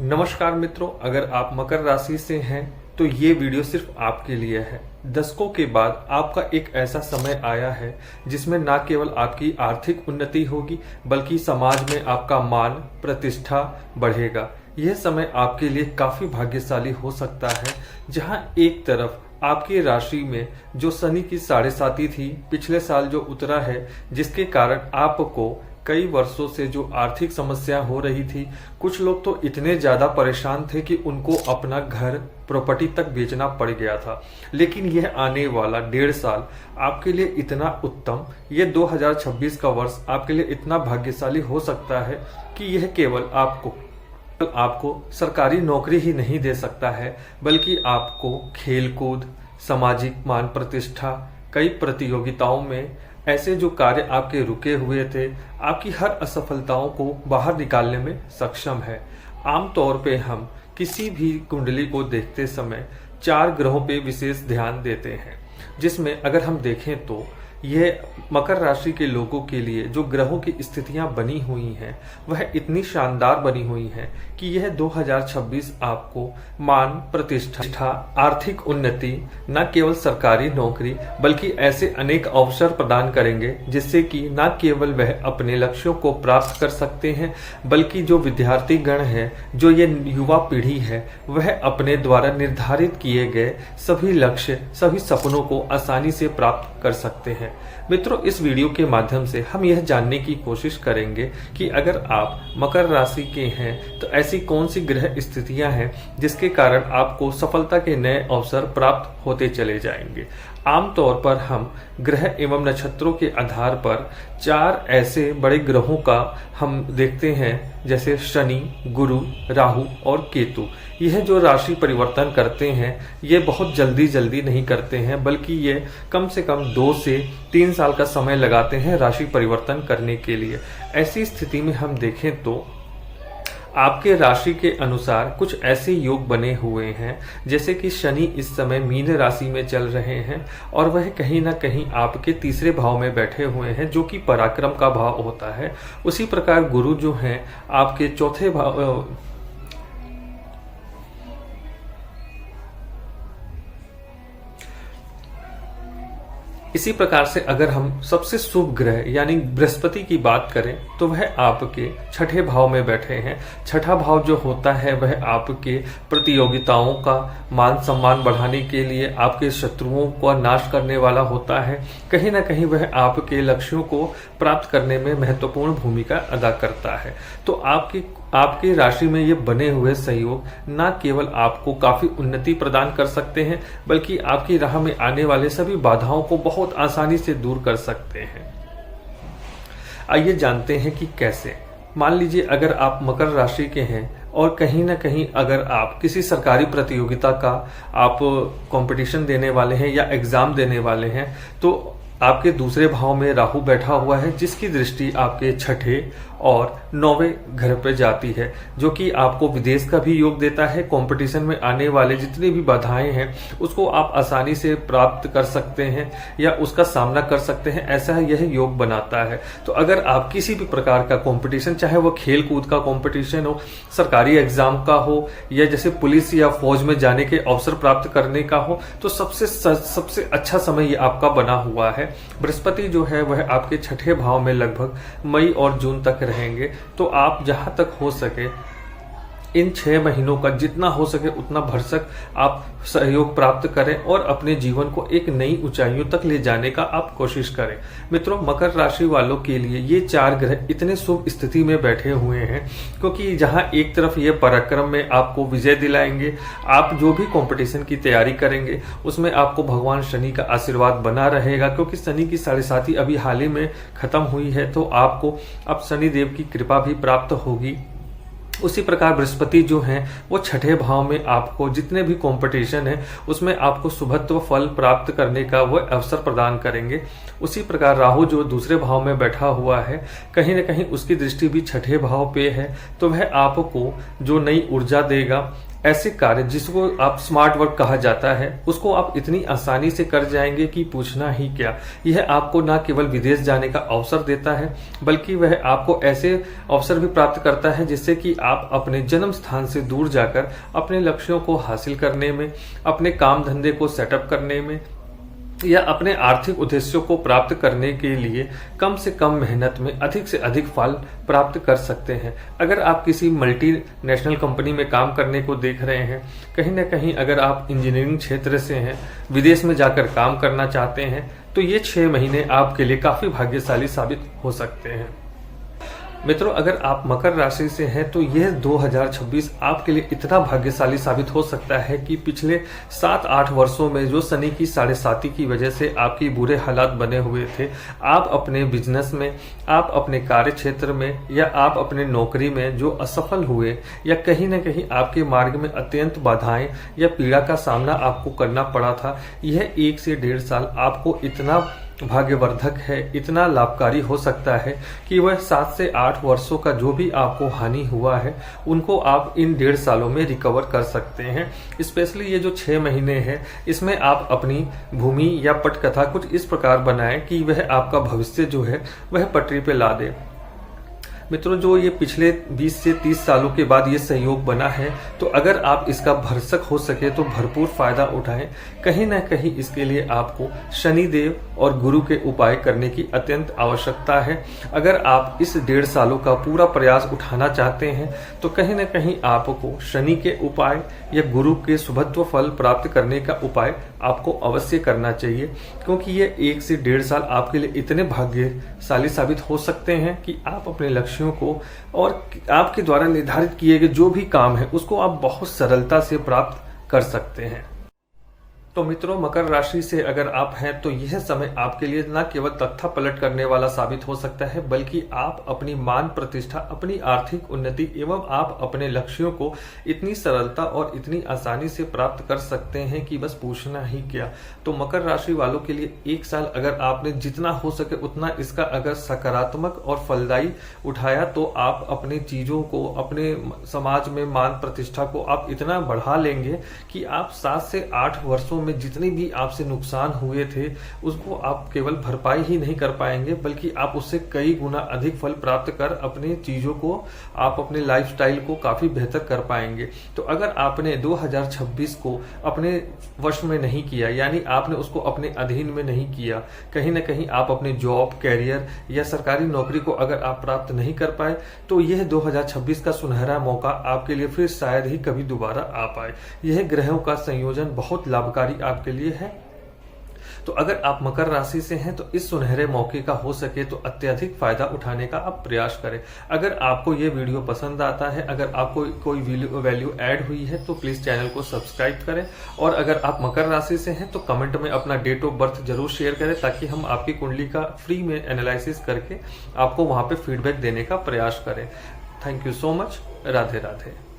नमस्कार मित्रों, अगर आप मकर राशि से हैं तो ये वीडियो सिर्फ आपके लिए है। दशकों के बाद आपका एक ऐसा समय आया है जिसमें न केवल आपकी आर्थिक उन्नति होगी बल्कि समाज में आपका मान प्रतिष्ठा बढ़ेगा। यह समय आपके लिए काफी भाग्यशाली हो सकता है, जहां एक तरफ आपकी राशि में जो शनि की 7.5 थी पिछले साल जो उतरा है, जिसके कारण आपको कई वर्षों से जो आर्थिक समस्या हो रही थी, कुछ लोग तो इतने ज्यादा परेशान थे कि उनको अपना घर प्रॉपर्टी तक बेचना पड़ गया था। लेकिन यह आने वाला 1.5 साल आपके लिए इतना उत्तम, यह 2026 का वर्ष आपके लिए इतना भाग्यशाली हो सकता है कि यह केवल आपको सरकारी नौकरी ही नहीं दे सकता है, बल्कि आपको खेलकूद, सामाजिक मान प्रतिष्ठा, कई प्रतियोगिताओं में ऐसे जो कार्य आपके रुके हुए थे, आपकी हर असफलताओं को बाहर निकालने में सक्षम है। आमतौर पे हम किसी भी कुंडली को देखते समय 4 ग्रहों पे विशेष ध्यान देते हैं, जिसमें अगर हम देखें तो यह मकर राशि के लोगों के लिए जो ग्रहों की स्थितियां बनी हुई हैं वह इतनी शानदार बनी हुई हैं कि यह 2026 आपको मान प्रतिष्ठा, आर्थिक उन्नति, न केवल सरकारी नौकरी बल्कि ऐसे अनेक अवसर प्रदान करेंगे जिससे कि न केवल वह अपने लक्ष्यों को प्राप्त कर सकते हैं बल्कि जो विद्यार्थी गण है, जो ये युवा पीढ़ी है, वह अपने द्वारा निर्धारित किए गए सभी लक्ष्य, सभी सपनों को आसानी से प्राप्त कर सकते हैं। मित्रों, इस वीडियो के माध्यम से हम यह जानने की कोशिश करेंगे कि अगर आप मकर राशि के हैं तो ऐसी कौन सी ग्रह स्थितियां हैं जिसके कारण आपको सफलता के नए अवसर प्राप्त होते चले जाएंगे। आमतौर पर हम ग्रह एवं नक्षत्रों के आधार पर 4 ऐसे बड़े ग्रहों का हम देखते हैं, जैसे शनि, गुरु, राहु और केतु। यह जो राशि परिवर्तन करते हैं ये बहुत जल्दी नहीं करते हैं, बल्कि ये कम से कम 2 से 3 साल का समय लगाते हैं राशि परिवर्तन करने के लिए। ऐसी स्थिति में हम देखें तो आपके राशि के अनुसार कुछ ऐसे योग बने हुए हैं, जैसे कि शनि इस समय मीन राशि में चल रहे हैं और वह कहीं ना कहीं आपके तीसरे भाव में बैठे हुए हैं, जो कि पराक्रम का भाव होता है। उसी प्रकार गुरु जो हैं आपके चौथे भाव, इसी प्रकार से अगर हम सबसे शुभ ग्रह यानी बृहस्पति की बात करें तो वह आपके 6ठे भाव में बैठे हैं। 6ठा भाव जो होता है वह आपके प्रतियोगिताओं का मान सम्मान बढ़ाने के लिए, आपके शत्रुओं का नाश करने वाला होता है। कहीं ना कहीं वह आपके लक्ष्यों को प्राप्त करने में महत्वपूर्ण भूमिका अदा करता है। तो आपकी राशि में ये बने हुए सहयोग न केवल आपको काफी उन्नति प्रदान कर सकते हैं बल्कि आपकी राह में आने वाले सभी बाधाओं को बहुत आसानी से दूर कर सकते हैं। आइए जानते हैं कि कैसे। मान लीजिए अगर आप मकर राशि के हैं और कहीं ना कहीं अगर आप किसी सरकारी प्रतियोगिता का आप कंपटीशन देने वाले हैं या एग्जाम देने वाले हैं, तो आपके दूसरे भाव में राहु बैठा हुआ है, जिसकी दृष्टि आपके 6ठे और 9वें घर पे जाती है, जो कि आपको विदेश का भी योग देता है। कंपटीशन में आने वाले जितनी भी बाधाएं हैं उसको आप आसानी से प्राप्त कर सकते हैं या उसका सामना कर सकते हैं, ऐसा यह योग बनाता है। तो अगर आप किसी भी प्रकार का कंपटीशन, चाहे वो खेल कूद का कंपटीशन हो, सरकारी एग्जाम का हो या जैसे पुलिस या फौज में जाने के अवसर प्राप्त करने का हो, तो सबसे अच्छा समय ये आपका बना हुआ है। बृहस्पति जो है वह आपके 6ठे भाव में लगभग मई और जून तक रहेंगे। तो आप जहां तक हो सके इन 6 महीनों का जितना हो सके उतना भरसक आप सहयोग प्राप्त करें और अपने जीवन को एक नई ऊंचाइयों तक ले जाने का आप कोशिश करें। मित्रों, मकर राशि वालों के लिए ये 4 ग्रह इतने शुभ स्थिति में बैठे हुए हैं क्योंकि जहां एक तरफ ये पराक्रम में आपको विजय दिलाएंगे, आप जो भी कंपटीशन की तैयारी करेंगे उसमें आपको भगवान शनि का आशीर्वाद बना रहेगा, क्योंकि शनि की 7.5 अभी हाल ही में खत्म हुई है, तो आपको अब शनि देव की कृपा भी प्राप्त होगी। उसी प्रकार बृहस्पति जो हैं वो 6ठे भाव में आपको जितने भी कंपटीशन है उसमें आपको शुभत्व फल प्राप्त करने का वो अवसर प्रदान करेंगे। उसी प्रकार राहु जो दूसरे भाव में बैठा हुआ है, कहीं ना कहीं उसकी दृष्टि भी 6ठे भाव पे है, तो वह आपको जो नई ऊर्जा देगा, ऐसे कार्य जिसको आप स्मार्ट वर्क कहा जाता है उसको आप इतनी आसानी से कर जाएंगे कि पूछना ही क्या। यह आपको न केवल विदेश जाने का अवसर देता है बल्कि वह आपको ऐसे अवसर भी प्राप्त करता है जिससे कि आप अपने जन्म स्थान से दूर जाकर अपने लक्ष्यों को हासिल करने में, अपने काम धंधे को सेटअप करने में या अपने आर्थिक उद्देश्यों को प्राप्त करने के लिए कम से कम मेहनत में अधिक से अधिक फल प्राप्त कर सकते हैं। अगर आप किसी मल्टीनेशनल कंपनी में काम करने को देख रहे हैं, कहीं ना कहीं अगर आप इंजीनियरिंग क्षेत्र से हैं, विदेश में जाकर काम करना चाहते हैं, तो ये 6 महीने आपके लिए काफी भाग्यशाली साबित हो सकते हैं। मित्रों, अगर आप मकर राशि से हैं तो यह 2026 आपके लिए इतना भाग्यशाली साबित हो सकता है कि पिछले 7-8 वर्षों में जो शनि की 7.5 की वजह से आपकी बुरे हालात बने हुए थे, आप अपने बिजनेस में, आप अपने कार्य क्षेत्र में या आप अपने नौकरी में जो असफल हुए या कहीं ना कहीं आपके मार्ग में अत्यंत बाधाएं या पीड़ा का सामना आपको करना पड़ा था, यह 1 से 1.5 साल आपको इतना भाग्यवर्धक है, इतना लाभकारी हो सकता है कि वह 7 से 8 वर्षों का जो भी आपको हानि हुआ है उनको आप इन 1.5 सालों में रिकवर कर सकते हैं। स्पेशली ये जो 6 महीने हैं, इसमें आप अपनी भूमि या पटकथा कुछ इस प्रकार बनाएं कि वह आपका भविष्य जो है वह पटरी पे ला दे। मित्रों, जो ये पिछले 20 से 30 सालों के बाद ये सहयोग बना है, तो अगर आप इसका भरसक हो सके तो भरपूर फायदा उठाएं। कहीं ना कहीं इसके लिए आपको शनिदेव और गुरु के उपाय करने की अत्यंत आवश्यकता है। अगर आप इस 1.5 सालों का पूरा प्रयास उठाना चाहते हैं तो कहीं ना कहीं आपको शनि के उपाय या गुरु के शुभत्व फल प्राप्त करने का उपाय आपको अवश्य करना चाहिए, क्योंकि ये 1 से 1.5 साल आपके लिए इतने भाग्यशाली साबित हो सकते हैं कि आप अपने लक्ष्यों को और आपके द्वारा निर्धारित किए गए जो भी काम है उसको आप बहुत सरलता से प्राप्त कर सकते हैं। तो मित्रों, मकर राशि से अगर आप हैं तो यह समय आपके लिए न केवल तख्ता पलट करने वाला साबित हो सकता है, बल्कि आप अपनी मान प्रतिष्ठा, अपनी आर्थिक उन्नति एवं आप अपने लक्ष्यों को इतनी सरलता और इतनी आसानी से प्राप्त कर सकते हैं कि बस पूछना ही क्या। तो मकर राशि वालों के लिए 1 साल अगर आपने जितना हो सके उतना इसका अगर सकारात्मक और फलदायी उठाया तो आप अपने चीजों को, अपने समाज में मान प्रतिष्ठा को आप इतना बढ़ा लेंगे कि आप 7 से 8 वर्षों में जितने भी आपसे नुकसान हुए थे उसको आप केवल भरपाई ही नहीं कर पाएंगे, बल्कि आप उससे कई गुना अधिक फल प्राप्त कर अपने चीजों को, आप अपने लाइफस्टाइल को काफी बेहतर कर पाएंगे। तो अगर आपने 2026 को अपने वश में नहीं किया, यानी आपने उसको अपने अधीन में नहीं किया, कहीं ना कहीं आप अपने जॉब, कैरियर या सरकारी नौकरी को अगर आप प्राप्त नहीं कर पाए, तो यह 2026 का सुनहरा मौका आपके लिए फिर शायद ही कभी दोबारा आ पाए। यह ग्रहों का संयोजन बहुत लाभकारी आपके लिए है। तो अगर आप मकर राशि से हैं तो इस सुनहरे मौके का हो सके तो अत्यधिक फायदा उठाने का आप प्रयास करें। अगर आपको ये वीडियो पसंद आता है, अगर आपको कोई वैल्यू ऐड हुई है तो प्लीज चैनल को सब्सक्राइब करें, और अगर आप मकर राशि से हैं तो कमेंट में अपना डेट ऑफ बर्थ जरूर शेयर करें, ताकि हम आपकी कुंडली का फ्री में एनालिसिस करके आपको वहां पे फीडबैक देने का प्रयास करें। Thank you so much. Radhe Radhe.